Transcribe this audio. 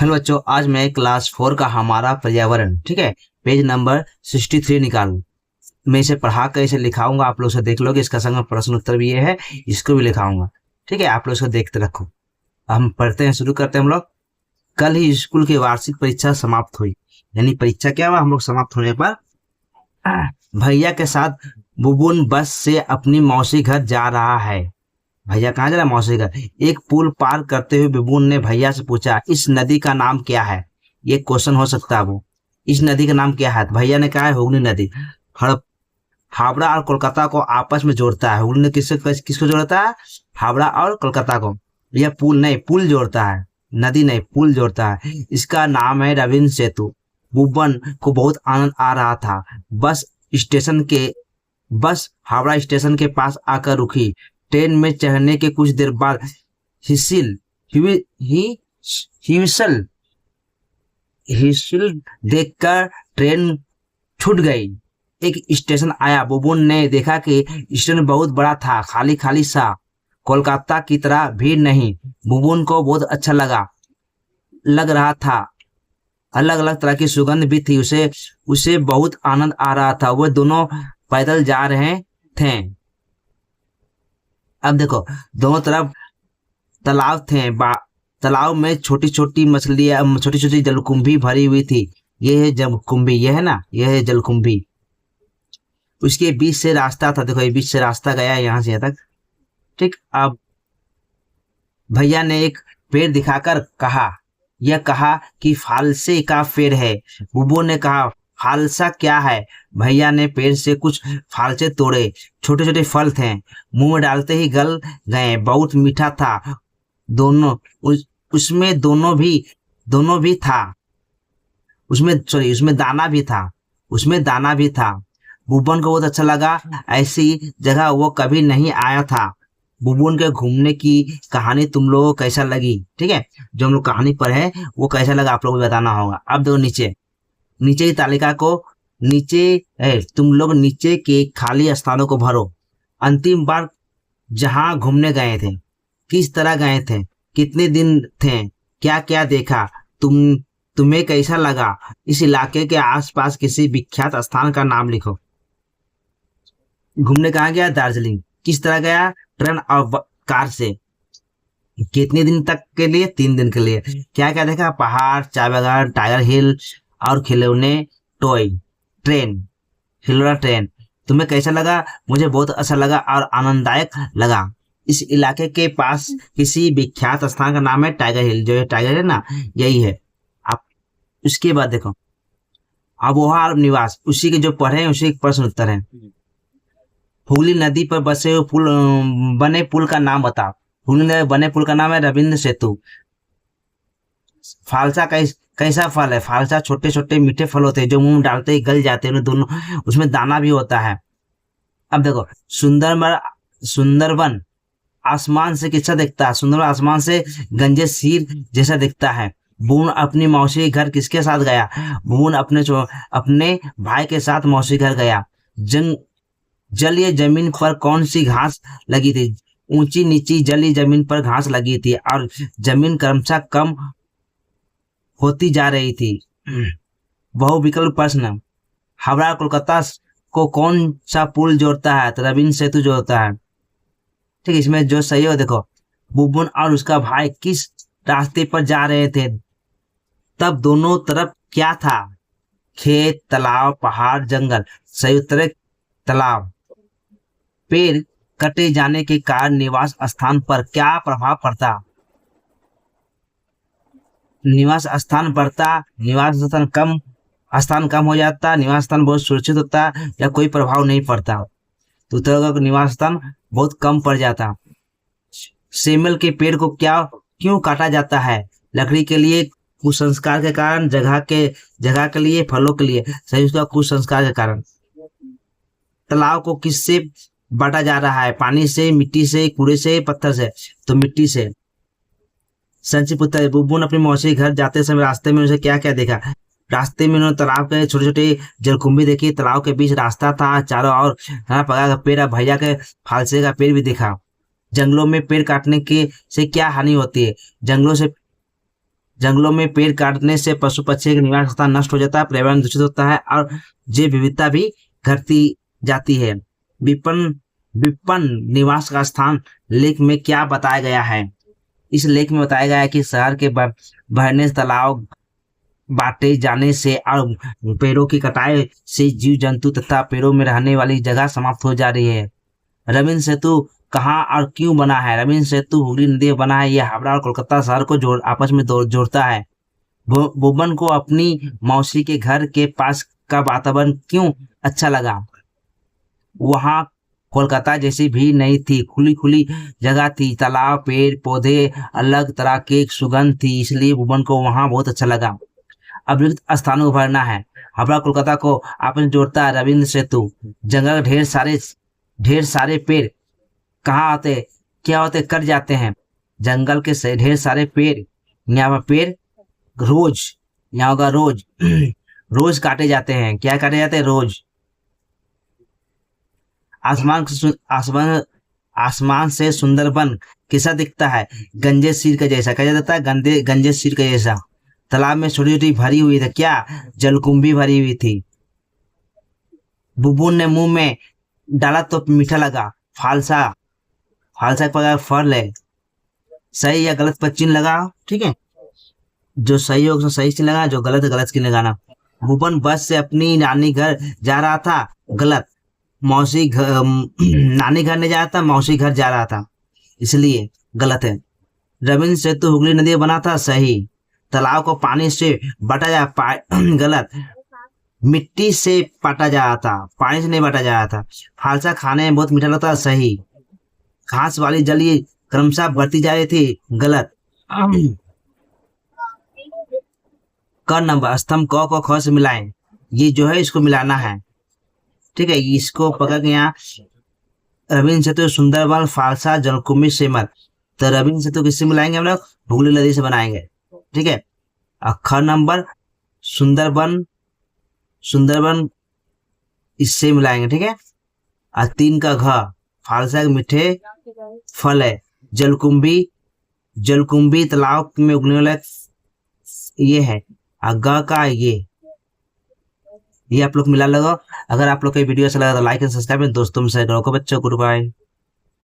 Hello बच्चों, आज मैं क्लास 4 का हमारा पर्यावरण, ठीक है, पेज नंबर 63 निकालूं। मैं इसे पढ़ा कर इसे लिखाऊंगा, आप लोग इसे देख लोगे। इसका संग प्रश्न उत्तर भी ये है, इसको भी लिखाऊंगा। ठीक है, आप लोग इसको देखते रखो। हम पढ़ते हैं, शुरू करते हैं हम लोग। कल ही स्कूल की वार्षिक परीक्षा समाप्त हुई। यानी परीक्षा क्या हुआ, हम लोग समाप्त होने पर भैया के साथ बुबुन बस से अपनी मौसी घर जा रहा है। भैया कहाँ जा रहा है? मौसी घर। एक पुल पार करते हुए बिबुन ने भैया से पूछा, इस नदी का नाम क्या है? ये क्वेश्चन हो सकता है। वो इस नदी का नाम क्या है? तो भैया ने कहा है हुगली नदी। हड़प हावड़ा और कोलकाता को आपस में जोड़ता है। हुगली ने किसको जोड़ता है? हावड़ा और कोलकाता को। यह पुल नहीं, पुल जोड़ता है, नदी नहीं, पुल जोड़ता है। इसका नाम है रविंद्र सेतु। बुबन को बहुत आनंद आ रहा था। स्टेशन के बस हावड़ा स्टेशन के पास आकर रुकी। ट्रेन में चढ़ने के कुछ देर बाद हिसिल हि- हि- हिसल हिसिल देखकर ट्रेन छूट गई। एक स्टेशन आया। बुबुन ने देखा कि स्टेशन बहुत बड़ा था, खाली खाली सा। कोलकाता की तरह भीड़ नहीं। बुबुन को बहुत अच्छा लग रहा था। अलग अलग तरह की सुगंध भी थी। उसे उसे बहुत आनंद आ रहा था। वो दोनों पैदल जा रहे थे। अब देखो, दोनों तरफ तालाब थे। तालाब में छोटी छोटी मछलियां, छोटी छोटी जलकुंभी भरी हुई थी। ये है जलकुंभी, ये है ना, ये है जलकुंभी। उसके बीच से रास्ता था। देखो, ये बीच से रास्ता गया है यहाँ से यहाँ तक। ठीक। अब भैया ने एक पेड़ दिखाकर कहा, यह कहा कि फालसे का पेड़ है। बुबू ने कहा, फालसा क्या है? भैया ने पेड़ से कुछ फालसे तोड़े। छोटे छोटे फल थे, मुंह में डालते ही गल गए। बहुत मीठा था। दोनों उसमें दोनों भी था। उसमें दाना भी था। उसमें दाना भी था। बुबन को बहुत अच्छा लगा। ऐसी जगह वो कभी नहीं आया था। बुबन के घूमने की कहानी तुम लोगों को कैसा लगी? ठीक है, जो हम लोग कहानी पर है वो कैसा लगा आप लोगों को बताना होगा। अब देखो, नीचे नीचे की तालिका को, नीचे तुम लोग नीचे के खाली स्थानों को भरो। अंतिम बार जहां घूमने गए थे, किस तरह गए थे, कितने दिन थे, क्या क्या देखा, तुम्हें कैसा लगा? इस इलाके के आसपास किसी विख्यात स्थान का नाम लिखो। घूमने कहाँ गया? दार्जिलिंग। किस तरह गया? ट्रेन और कार से। कितने दिन तक के लिए? 3 दिन के लिए। क्या क्या देखा? पहाड़, चाय बागान, टाइगर हिल और खिलौने, टॉय ट्रेन, खिलौना ट्रेन। तुम्हें कैसा लगा? मुझे बहुत अच्छा लगा और आनंददायक लगा। इस इलाके के पास किसी विख्यात स्थान का नाम है टाइगर हिल। जो ये टाइगर है ना, यही है। आप उसके बाद देखो, अबोहा और निवास, उसी के जो पढ़े हैं उसी के प्रश्न उत्तर है। हुगली नदी पर बने पुल का नाम बताओ। हुगली नदी पर बने पुल का नाम है रविंद्र सेतु। फालसा कैसा फल है? फालसा छोटे छोटे मीठे फल होते हैं जो मुंह में डालते ही गल जाते हैं। उन्हें दोनों, उसमें दाना भी होता है। अब देखो, सुंदरबन सुंदरबन आसमान से कितना दिखता है? सुंदरबन आसमान से गंजे सिर जैसा दिखता है। बून अपनी मौसी के घर किसके साथ गया? बून अपने भाई के साथ मौसी घर गया। जंग जलीय जमीन पर कौन सी घास लगी थी? ऊंची नीची जलीय जमीन पर घास लगी थी और जमीन क्रमशः कम होती जा रही थी। बहुविकल्प प्रश्न। हावड़ा कोलकाता को कौन सा पुल जोड़ता है? तो रविंद्र सेतु जोड़ता है। ठीक है, इसमें जो सही हो, देखो, बुबुन और उसका भाई किस रास्ते पर जा रहे थे? तब दोनों तरफ क्या था? खेत, तालाब, पहाड़, जंगल। सही उत्तर है तालाब। पेड़ कटे जाने के कारण निवास स्थान पर क्या प्रभाव पड़ता? निवास स्थान बढ़ता, निवास स्थान कम हो जाता, निवास स्थान बहुत सुरक्षित होता, या कोई प्रभाव नहीं पड़ता? तो उत्तर होगा निवास स्थान बहुत कम पड़ जाता। सेमल के पेड़ को क्यों काटा जाता है? लकड़ी के लिए, कुसंस्कार के कारण, जगह के लिए, फलों के लिए। सही उसका कुसंस्कार के कारण। तालाब को किससे बांटा जा रहा है? पानी से, मिट्टी से, कूड़े से, पत्थर से? तो मिट्टी से। संक्षिप्त उत्तर है, बुब्बू ने अपनी मौसी के घर जाते समय रास्ते में उसे क्या क्या देखा? रास्ते में उन्होंने तालाब के छोटे छोटे जलकुंभी देखी। तालाब के बीच रास्ता था, चारों ओर हरा पका का पेड़ और भैया के फालसे का पेड़ भी देखा। जंगलों में पेड़ काटने के से क्या हानि होती है? जंगलों से जंगलों में पेड़ काटने से पशु पक्षी का निवास स्थान नष्ट हो जाता है, पर्यावरण दूषित होता है और जैव विविधता भी घटती जाती है। विपन्न विपन्न निवास का स्थान लेख में क्या बताया गया है? इस लेख में बताया गया है कि शहर के बढ़ने, तालाब बांटे जाने से और पेड़ों की कटाई से जीव जंतु तथा पेड़ों में रहने वाली जगह समाप्त हो जा रही है। रवींद्र सेतु कहाँ और क्यों बना है? रवींद्र सेतु हुगली नदी में बना है। यह हावड़ा और कोलकाता शहर को आपस में जोड़ता है। भुवन को अपनी मौसी के घर के पास का वातावरण क्यों अच्छा लगा? वहाँ कोलकाता जैसी भीड़ नहीं थी, खुली खुली जगह थी, तालाब, पेड़ पौधे, अलग तरह की सुगंध थी, इसलिए भुवन को वहाँ बहुत अच्छा लगा। अब रिक्त स्थानों को भरना है। हावड़ा कोलकाता को आपस में जोड़ता है रवींद्र सेतु। जंगल ढेर सारे पेड़ कहाँ आते, क्या होते, कट जाते हैं। जंगल के ढेर सारे पेड़, यहाँ पर पेड़ रोज, यहाँ होगा रोज रोज काटे जाते हैं। क्या काटे जाते हैं? रोज। आसमान से सुंदरबन कैसा दिखता है? गंजे सिर का जैसा। क्या जाता है? गंजे सिर का जैसा। तालाब में छोटी छोटी भरी हुई थी, क्या? जलकुंभी भरी हुई थी। बुबुन ने मुंह में डाला तो मीठा लगा। फालसा का फल है। सही या गलत पर चिन्ह लगा, ठीक है। जो सही हो उसमें सही चिन्ह लगा, जो गलत है गलत चिन्ह लगाना। भुवन बस से अपनी नानी घर जा रहा था, गलत। मौसी घर नानी घर नहीं जा रहा था, मौसी घर जा रहा था, इसलिए गलत है। रवींद्र सेतु हुगली नदी में बना था, सही। तालाब को पानी से बांटा जा गलत। मिट्टी से पाटा जा रहा था, पानी से नहीं बांटा जा रहा था। फालसा खाने में बहुत मीठा लगता, सही। घास वाली जली क्रमशः बढ़ती जा रही थी, गलत। क नंबर स्तंभ क को ख से मिलाएं। ये जो है इसको मिलाना है, ठीक है। इसको पकड़ के यहाँ रवींद्र सेतु, सुंदरबन, फालसा, जलकुंभी, सेमल। तो रवींद्र सेतु किससे मिलाएंगे हम लोग? हुगली नदी से बनाएंगे, ठीक है। ख नंबर सुंदरबन इससे मिलाएंगे, ठीक है। और 3 का घ, फालसा के मीठे फल है। जलकुंभी तालाब में उगने वाला ये है। ग का ये आप लोग मिला लगाओ। अगर आप लोग का वीडियो अच्छा लगा तो लाइक एंड सब्सक्राइब, दोस्तों में शेयर करो। बच्चों, गुड बाय।